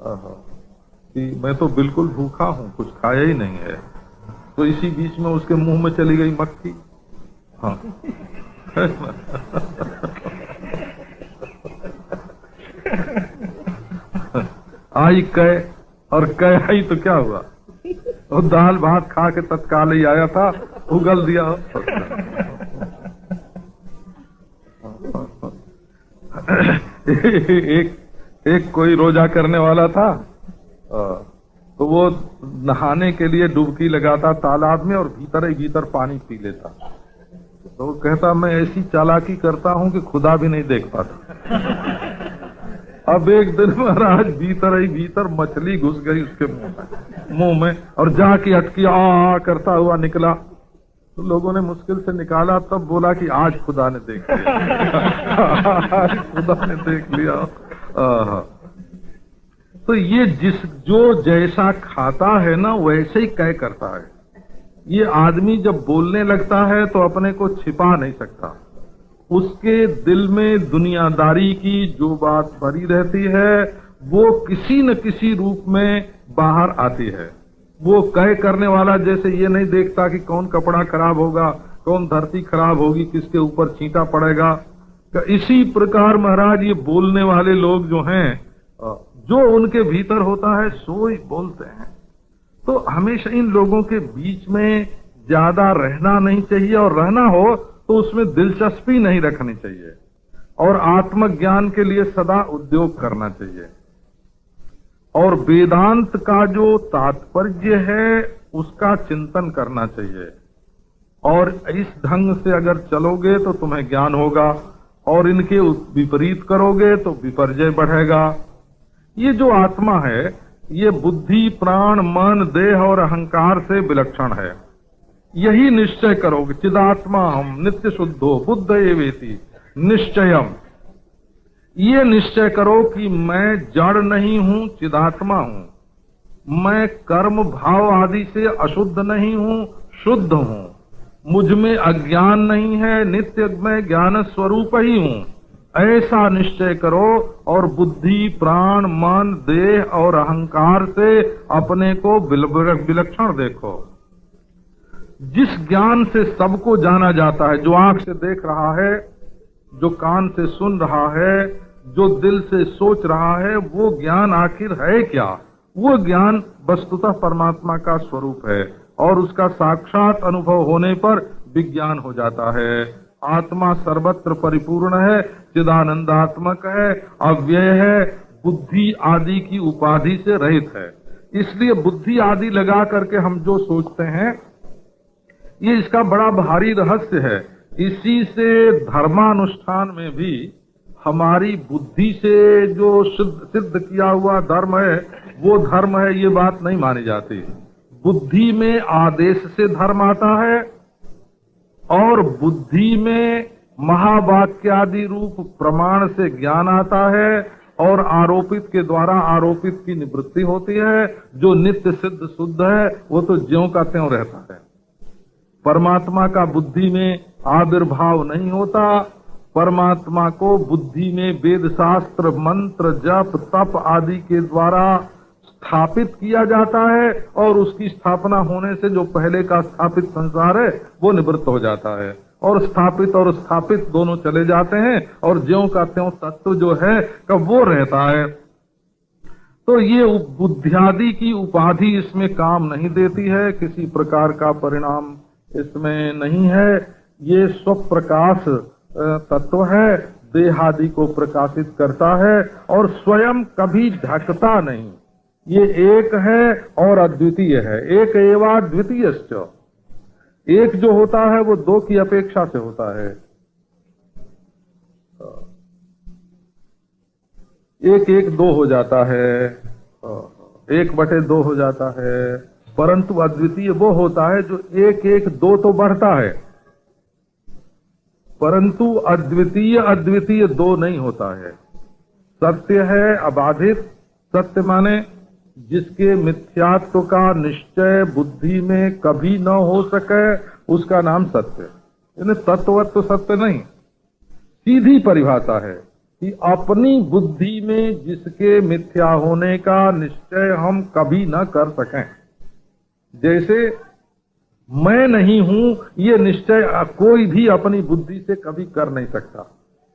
कि मैं तो बिल्कुल भूखा हूँ, कुछ खाया ही नहीं है। तो इसी बीच में उसके मुंह में चली गई मक्खी। हाँ आई कह और कह आई तो क्या हुआ, और दाल भात खा के तत्काल ही आया था, उगल दिया। एक कोई रोजा करने वाला था, तो वो नहाने के लिए डुबकी लगाता तालाब में और भीतर ही भीतर पानी पी लेता। तो वो कहता मैं ऐसी चालाकी करता हूं कि खुदा भी नहीं देख पाता। अब एक दिन महाराज भीतर ही भीतर मछली घुस गई उसके मुंह में और जाके अटकी आ करता हुआ निकला। तो लोगों ने मुश्किल से निकाला, तब बोला कि आज खुदा ने देख लिया। आज खुदा ने देख लिया। तो ये जो जैसा खाता है ना वैसे ही कह करता है। ये आदमी जब बोलने लगता है तो अपने को छिपा नहीं सकता। उसके दिल में दुनियादारी की जो बात भरी रहती है वो किसी न किसी रूप में बाहर आती है। वो कह करने वाला जैसे ये नहीं देखता कि कौन कपड़ा खराब होगा, कौन धरती खराब होगी, किसके ऊपर छींटा पड़ेगा। इसी प्रकार महाराज ये बोलने वाले लोग जो हैं, जो उनके भीतर होता है सो ही बोलते हैं। तो हमेशा इन लोगों के बीच में ज्यादा रहना नहीं चाहिए, और रहना हो तो उसमें दिलचस्पी नहीं रखनी चाहिए, और आत्मज्ञान के लिए सदा उद्योग करना चाहिए। और वेदांत का जो तात्पर्य है उसका चिंतन करना चाहिए, और इस ढंग से अगर चलोगे तो तुम्हें ज्ञान होगा, और इनके विपरीत करोगे तो विपर्जय बढ़ेगा। ये जो आत्मा है ये बुद्धि, प्राण, मन, देह और अहंकार से विलक्षण है। यही निश्चय करोगे, चिदात्मा हम नित्य शुद्धो बुद्ध एवेति निश्चयम। ये निश्चय करो कि मैं जड़ नहीं हूं, चिदात्मा हूं। मैं कर्म भाव आदि से अशुद्ध नहीं हूं, शुद्ध हूं। मुझ में अज्ञान नहीं है, नित्य मैं ज्ञान स्वरूप ही हूं। ऐसा निश्चय करो और बुद्धि, प्राण, मन, देह और अहंकार से अपने को विलक्षण देखो। जिस ज्ञान से सबको जाना जाता है, जो आंख से देख रहा है, जो कान से सुन रहा है, जो दिल से सोच रहा है, वो ज्ञान आखिर है क्या? वो ज्ञान वस्तुतः परमात्मा का स्वरूप है, और उसका साक्षात अनुभव होने पर विज्ञान हो जाता है। आत्मा सर्वत्र परिपूर्ण है, चिदानंदात्मक है, अव्यय है, बुद्धि आदि की उपाधि से रहित है। इसलिए बुद्धि आदि लगा करके हम जो सोचते हैं ये इसका बड़ा भारी रहस्य है। इसी से धर्मानुष्ठान में भी हमारी बुद्धि से जो सिद्ध किया हुआ धर्म है वो धर्म है, ये बात नहीं मानी जाती। बुद्धि में आदेश से धर्म आता है, और बुद्धि में महावाक्यादि रूप प्रमाण से ज्ञान आता है, और आरोपित के द्वारा आरोपित की निवृत्ति होती है। जो नित्य सिद्ध शुद्ध है वो तो ज्यों का त्यों रहता है। परमात्मा का बुद्धि में आविर्भाव नहीं होता। परमात्मा को बुद्धि में वेद शास्त्र, मंत्र, जप, तप आदि के द्वारा स्थापित किया जाता है, और उसकी स्थापना होने से जो पहले का स्थापित संसार है वो निवृत्त हो जाता है, और स्थापित दोनों चले जाते हैं, और ज्यों का त्यों तत्व जो है कब वो रहता है। तो ये बुद्धियादि की उपाधि इसमें काम नहीं देती है, किसी प्रकार का परिणाम इसमें नहीं है। ये स्वप्रकाश तत्व है, देहादि को प्रकाशित करता है, और स्वयं कभी ढकता नहीं। ये एक है और अद्वितीय है। एक एवा द्वितीयश्च। एक जो होता है वो दो की अपेक्षा से होता है। एक एक दो हो जाता है, 1/2 हो जाता है, परंतु अद्वितीय वो होता है जो 1/2 तो बढ़ता है, परंतु अद्वितीय 2 नहीं होता है। सत्य है अबाधित। सत्य माने जिसके मिथ्यात्व का निश्चय बुद्धि में कभी न हो सके उसका नाम सत्य। यानी तत्ववत तो सत्य नहीं, सीधी परिभाषा है कि अपनी बुद्धि में जिसके मिथ्या होने का निश्चय हम कभी न कर सकें। जैसे मैं नहीं हूं ये निश्चय कोई भी अपनी बुद्धि से कभी कर नहीं सकता।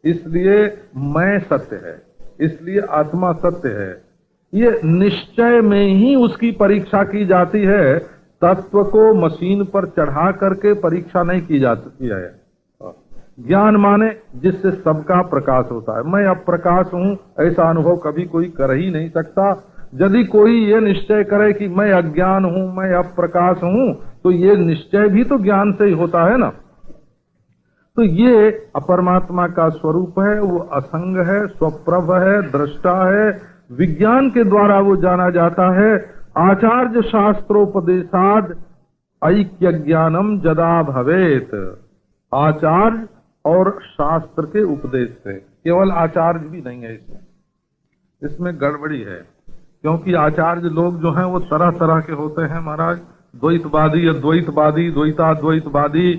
इसलिए मैं सत्य है, इसलिए आत्मा सत्य है। ये निश्चय में ही उसकी परीक्षा की जाती है। तत्व को मशीन पर चढ़ा करके परीक्षा नहीं की जाती है। ज्ञान माने जिससे सबका प्रकाश होता है। मैं अप्रकाश हूं ऐसा अनुभव कभी कोई कर ही नहीं सकता। यदि कोई ये निश्चय करे कि मैं अज्ञान हूं, मैं अप्रकाश हूं, तो ये निश्चय भी तो ज्ञान से ही होता है ना। तो ये अपरमात्मा का स्वरूप है, वो असंग है, स्वप्रभ है, दृष्टा है, विज्ञान के द्वारा वो जाना जाता है। आचार्य शास्त्रोपदेशाद ऐक्य ज्ञानम जदा भवेत। आचार्य और शास्त्र के उपदेश से, केवल आचार्य भी नहीं है, इसमें गड़बड़ी है। क्योंकि आचार्य लोग जो हैं वो तरह तरह के होते हैं महाराज, द्वैतवादी, अद्वैतवादी, द्वैताद्वैतवादी,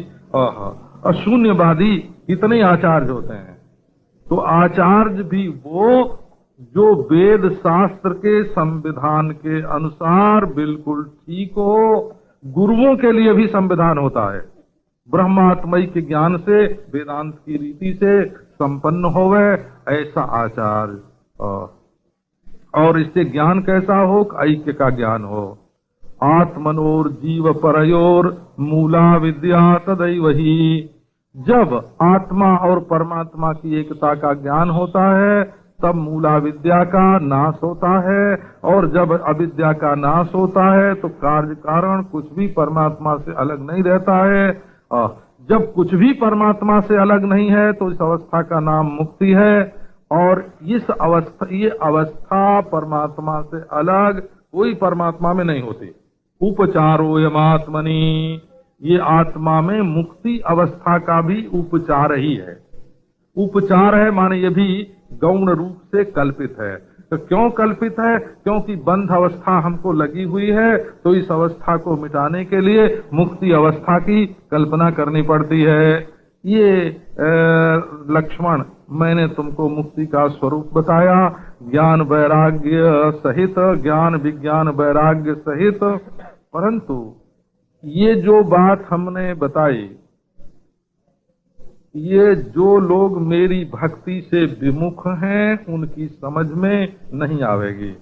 अशून्यवादी, इतने आचार्य होते हैं। तो आचार्य भी वो जो वेद शास्त्र के संविधान के अनुसार बिल्कुल ठीक हो। गुरुओं के लिए भी संविधान होता है, ब्रह्मात्मय के ज्ञान से, वेदांत की रीति से संपन्न होवे ऐसा आचार्य। और इससे ज्ञान कैसा हो? ऐक्य का ज्ञान हो। आत्मनोर जीव परयोर मूला विद्या तदैव ही। जब आत्मा और परमात्मा की एकता का ज्ञान होता है तब मूला विद्या का नाश होता है, और जब अविद्या का नाश होता है तो कार्य कारण कुछ भी परमात्मा से अलग नहीं रहता है। जब कुछ भी परमात्मा से अलग नहीं है तो इस अवस्था का नाम मुक्ति है। और ये अवस्था परमात्मा से अलग कोई परमात्मा में नहीं होती। उपचारो यमात्मनि, ये आत्मा में मुक्ति अवस्था का भी उपचार ही है। उपचार है माने ये भी गौण रूप से कल्पित है। तो क्यों कल्पित है? क्योंकि बंध अवस्था हमको लगी हुई है, तो इस अवस्था को मिटाने के लिए मुक्ति अवस्था की कल्पना करनी पड़ती है। ये लक्ष्मण, मैंने तुमको मुक्ति का स्वरूप बताया, ज्ञान वैराग्य सहित, ज्ञान विज्ञान वैराग्य सहित। परंतु ये जो बात हमने बताई, ये जो लोग मेरी भक्ति से विमुख हैं उनकी समझ में नहीं आवेगी।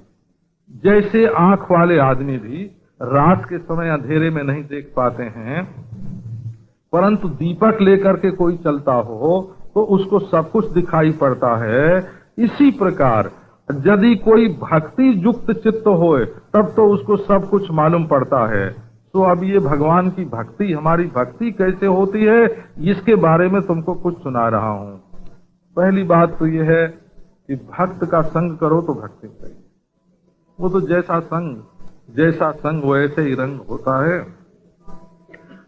जैसे आंख वाले आदमी भी रात के समय अंधेरे में नहीं देख पाते हैं, परंतु दीपक लेकर के कोई चलता हो तो उसको सब कुछ दिखाई पड़ता है। इसी प्रकार यदि कोई भक्ति युक्त चित्त होए तब तो उसको सब कुछ मालूम पड़ता है। तो अब ये भगवान की भक्ति, हमारी भक्ति कैसे होती है, इसके बारे में तुमको कुछ सुना रहा हूं। पहली बात तो ये है कि भक्त का संग करो तो भक्ति चाहिए। वो तो जैसा संग वैसे ही रंग होता है।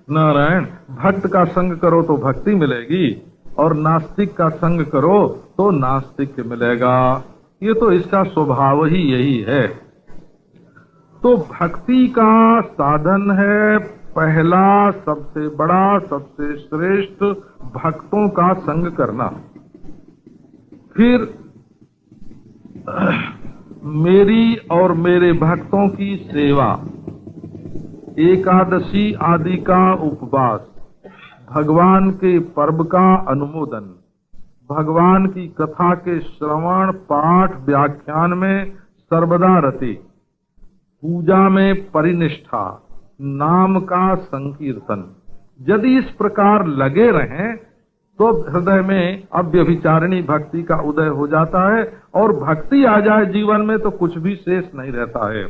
नारायण, भक्त का संग करो तो भक्ति मिलेगी, और नास्तिक का संग करो तो नास्तिक मिलेगा। ये तो इसका स्वभाव ही यही है। तो भक्ति का साधन है पहला, सबसे बड़ा, सबसे श्रेष्ठ, भक्तों का संग करना। फिर मेरी और मेरे भक्तों की सेवा, एकादशी आदि का उपवास, भगवान के पर्व का अनुमोदन, भगवान की कथा के श्रवण पाठ व्याख्यान में सर्वदा रति, पूजा में परिनिष्ठा, नाम का संकीर्तन। यदि इस प्रकार लगे रहें तो हृदय में अव्यभिचारिणी भक्ति का उदय हो जाता है, और भक्ति आ जाए जीवन में तो कुछ भी शेष नहीं रहता है।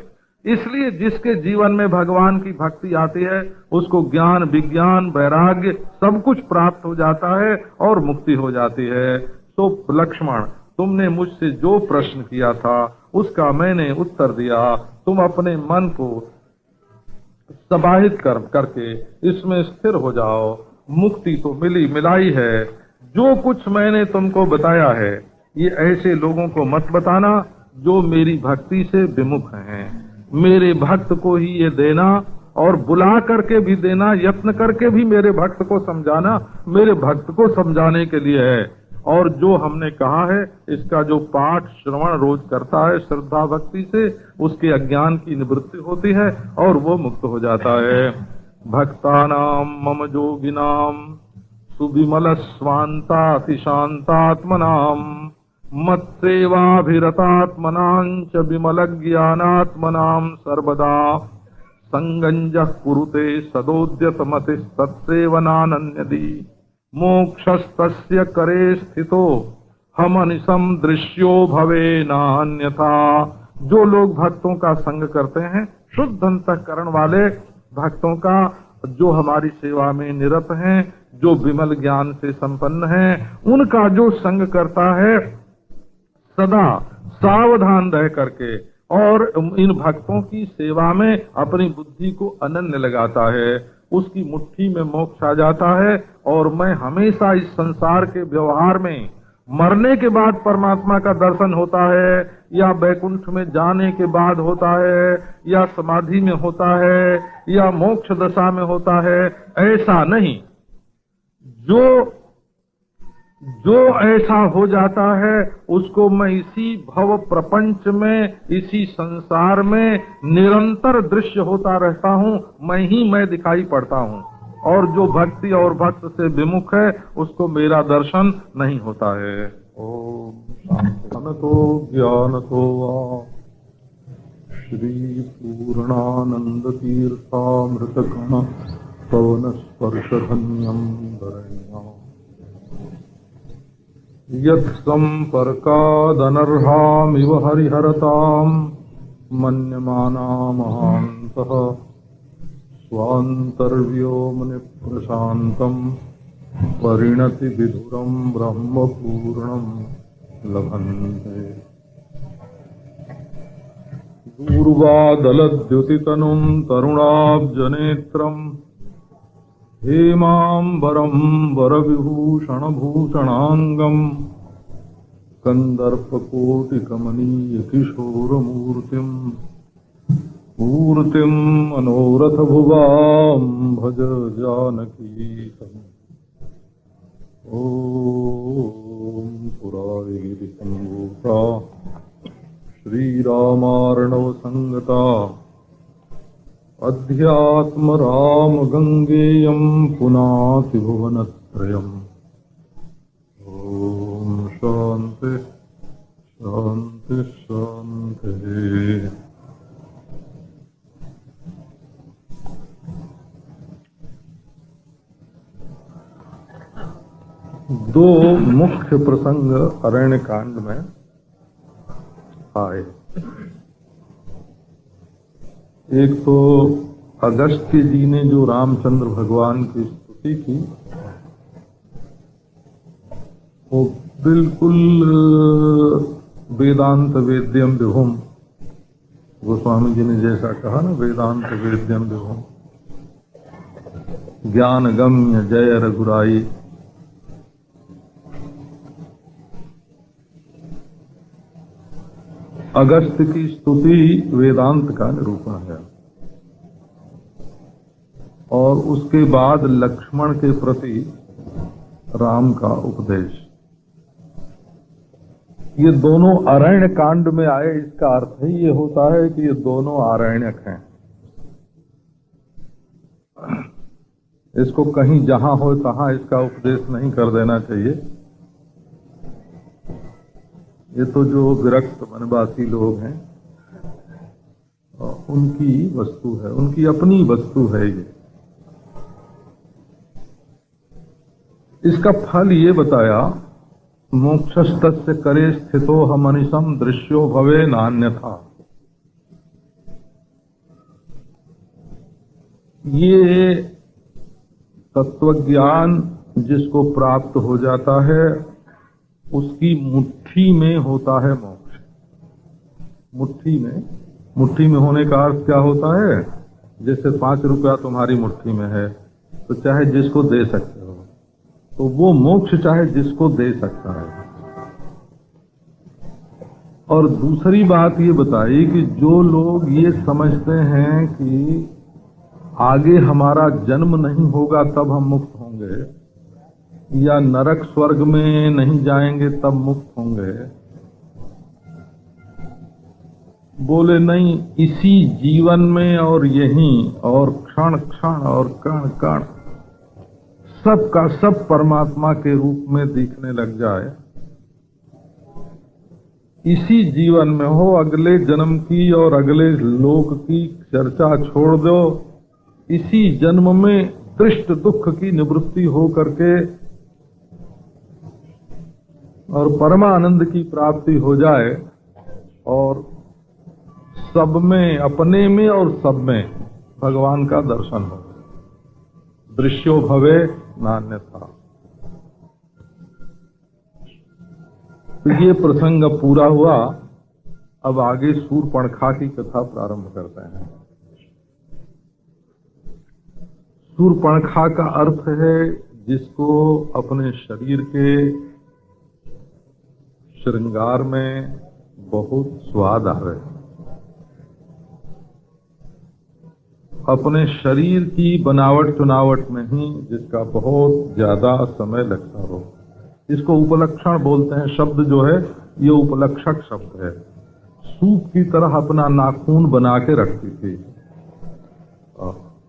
इसलिए जिसके जीवन में भगवान की भक्ति आती है उसको ज्ञान विज्ञान वैराग्य सब कुछ प्राप्त हो जाता है और मुक्ति हो जाती है। तो लक्ष्मण, तुमने मुझसे जो प्रश्न किया था उसका मैंने उत्तर दिया। तुम अपने मन को समाहित करके इसमें स्थिर हो जाओ। मुक्ति तो मिलाई है। जो कुछ मैंने तुमको बताया है ये ऐसे लोगों को मत बताना जो मेरी भक्ति से विमुख हैं। मेरे भक्त को ही ये देना, और बुला करके भी देना, यत्न करके भी मेरे भक्त को समझाना, मेरे भक्त को समझाने के लिए है। और जो हमने कहा है इसका जो पाठ श्रवण रोज करता है श्रद्धा भक्ति से, उसके अज्ञान की निवृत्ति होती है और वो मुक्त हो जाता है। भक्तानाम मम जोगिनाम सुविमल स्वांताति शांतात्मनाम मत्सेवाभिरतात्मनां च विमल ज्ञानात्मनां सर्वदा संगंजः कुरुते सदोद्यत मतिः तत्सेवनानन्यदी। मोक्षस्तस्य करे स्थितो हमनिशम दृश्यो भवे नान्यथा। जो लोग भक्तों का संग करते हैं, शुद्ध अंतःकरण वाले भक्तों का, जो हमारी सेवा में निरत हैं, जो विमल ज्ञान से संपन्न हैं, उनका जो संग करता है सदा सावधान रह करके और इन भक्तों की सेवा में अपनी बुद्धि को अनन्य लगाता है, उसकी मुट्ठी में मोक्ष आ जाता है। और मैं हमेशा इस संसार के व्यवहार में मरने के बाद परमात्मा का दर्शन होता है, या बैकुंठ में जाने के बाद होता है, या समाधि में होता है, या मोक्ष दशा में होता है, ऐसा नहीं। जो ऐसा हो जाता है उसको मैं इसी भव प्रपंच में, इसी संसार में निरंतर दृश्य होता रहता हूँ, मैं दिखाई पड़ता हूँ। और जो भक्ति और भक्त से विमुख है उसको मेरा दर्शन नहीं होता है। ओम तो ज्ञान तो श्री पूर्णानंद तीर्थामृत कण पवन स्पर्श धन्यम धरण्यम यत् संपर्कादनर्हामिव हरिहरताम् मन्यमाना महान्तः स्वान्तर्व्योमनि प्रशान्तम् परिणति विधुरम् ब्रह्मपूर्णम् लभन्ते। दूर्वादलद्युतितनुम् तरुणाब्जनेत्रम् हेमाम्बरम् वरविभूषणभूषणाङ्गम् कन्दर्पकोटिकमनीयकिशोरमूर्तिम् मूर्तिम् मनोरथभुवाम् भज जानकीतम्। ॐ पुरारिगिरिसम्भूता श्रीरामार्णवसङ्गता अध्यात्म राम गंगेयं पुनाति भुवनत्रयम्। ओम शांति शांति शांति। दो मुख्य प्रसंग अरण्य कांड में आए। एक तो अगस्त्य जी ने जो रामचंद्र भगवान की स्तुति की, वो बिल्कुल वेदांत वेद्यम विभुम, गोस्वामी जी ने जैसा कहा ना, वेदांत वेद्यम विभुम, ज्ञान गम्य जय रघुराई। अगस्त्य की स्तुति वेदांत का निरूपण है। और उसके बाद लक्ष्मण के प्रति राम का उपदेश, ये दोनों अरण्य कांड में आए। इसका अर्थ ही ये होता है कि ये दोनों आरण्यक हैं। इसको कहीं जहां हो तहां इसका उपदेश नहीं कर देना चाहिए। ये तो जो विरक्त वनवासी लोग हैं उनकी वस्तु है, उनकी अपनी वस्तु है ये। इसका फल ये बताया, मोक्षस्तस्य करे स्थितो हमनिशम दृश्यो भवे नान्यथा। ये तत्वज्ञान जिसको प्राप्त हो जाता है उसकी मुट्ठी में होता है मोक्ष। मुट्ठी में होने का अर्थ क्या होता है? जैसे 5 रुपया तुम्हारी मुट्ठी में है तो चाहे जिसको दे सकते हो, तो वो मोक्ष चाहे जिसको दे सकता है। और दूसरी बात ये बताई कि जो लोग ये समझते हैं कि आगे हमारा जन्म नहीं होगा तब हम मुक्त होंगे, या नरक स्वर्ग में नहीं जाएंगे तब मुक्त होंगे, बोले नहीं, इसी जीवन में और यहीं और क्षण क्षण और कण कण सब का सब परमात्मा के रूप में दिखने लग जाए, इसी जीवन में हो, अगले जन्म की और अगले लोक की चर्चा छोड़ दो, इसी जन्म में दृष्ट दुख की निवृत्ति हो करके और परमानंद की प्राप्ति हो जाए और सब में, अपने में और सब में भगवान का दर्शन हो। दृश्यो भवे नान्यथा। तो ये प्रसंग पूरा हुआ। अब आगे शूर्पणखा की कथा प्रारंभ करते हैं। शूर्पणखा का अर्थ है जिसको अपने शरीर के श्रृंगार में बहुत स्वाद आवे, अपने शरीर की बनावट चुनावट में ही जिसका बहुत ज्यादा समय लगता हो, इसको उपलक्षण बोलते हैं। शब्द जो है ये उपलक्षक शब्द है। सूप की तरह अपना नाखून बना के रखती थी।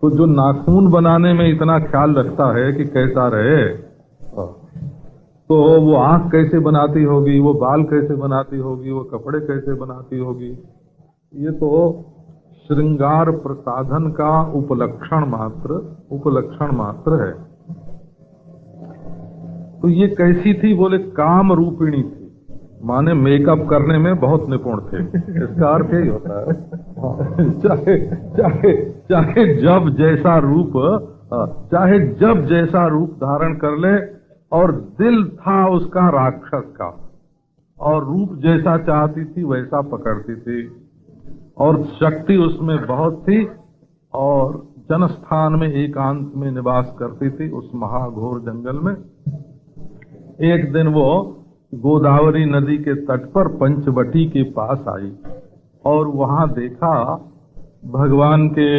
तो जो नाखून बनाने में इतना ख्याल रखता है कि कैसा रहे, तो वो आंख कैसे बनाती होगी, वो बाल कैसे बनाती होगी, वो कपड़े कैसे बनाती होगी, ये तो श्रृंगार प्रसाधन का उपलक्षण मात्र है। तो ये कैसी थी? बोले काम रूपिणी थी, माने मेकअप करने में बहुत निपुण थे। इसका अर्थ यही होता है। चाहे जब जैसा रूप धारण कर ले, और दिल था उसका राक्षस का, और रूप जैसा चाहती थी वैसा पकड़ती थी, और शक्ति उसमें बहुत थी, और जनस्थान में एकांत में निवास करती थी उस महाघोर जंगल में। एक दिन वो गोदावरी नदी के तट पर पंचवटी के पास आई और वहां देखा भगवान के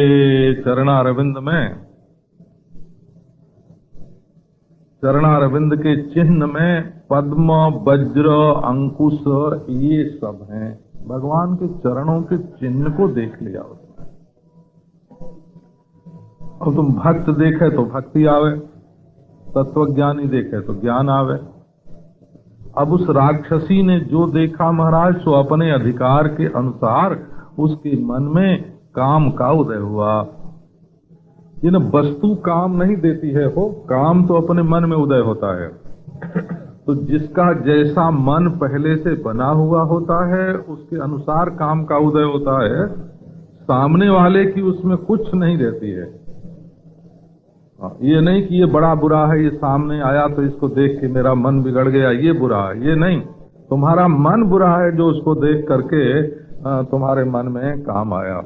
चरणारविंद के चिन्ह में पद्म, वज्र, अंकुश ये सब हैं। भगवान के चरणों के चिन्ह को देख लिया उसने। अब तुम भक्त देखे तो भक्ति आवे, तत्वज्ञानी देखे तो ज्ञान आवे। अब उस राक्षसी ने जो देखा महाराज, सो अपने अधिकार के अनुसार उसके मन में काम का उदय हुआ। ये न वस्तु काम नहीं देती है, हो काम तो अपने मन में उदय होता है। तो जिसका जैसा मन पहले से बना हुआ होता है उसके अनुसार काम का उदय होता है। सामने वाले की उसमें कुछ नहीं रहती है। ये नहीं कि ये बड़ा बुरा है, ये सामने आया तो इसको देख के मेरा मन बिगड़ गया, ये बुरा है। ये नहीं, तुम्हारा मन बुरा है जो उसको देख करके तुम्हारे मन में काम आया।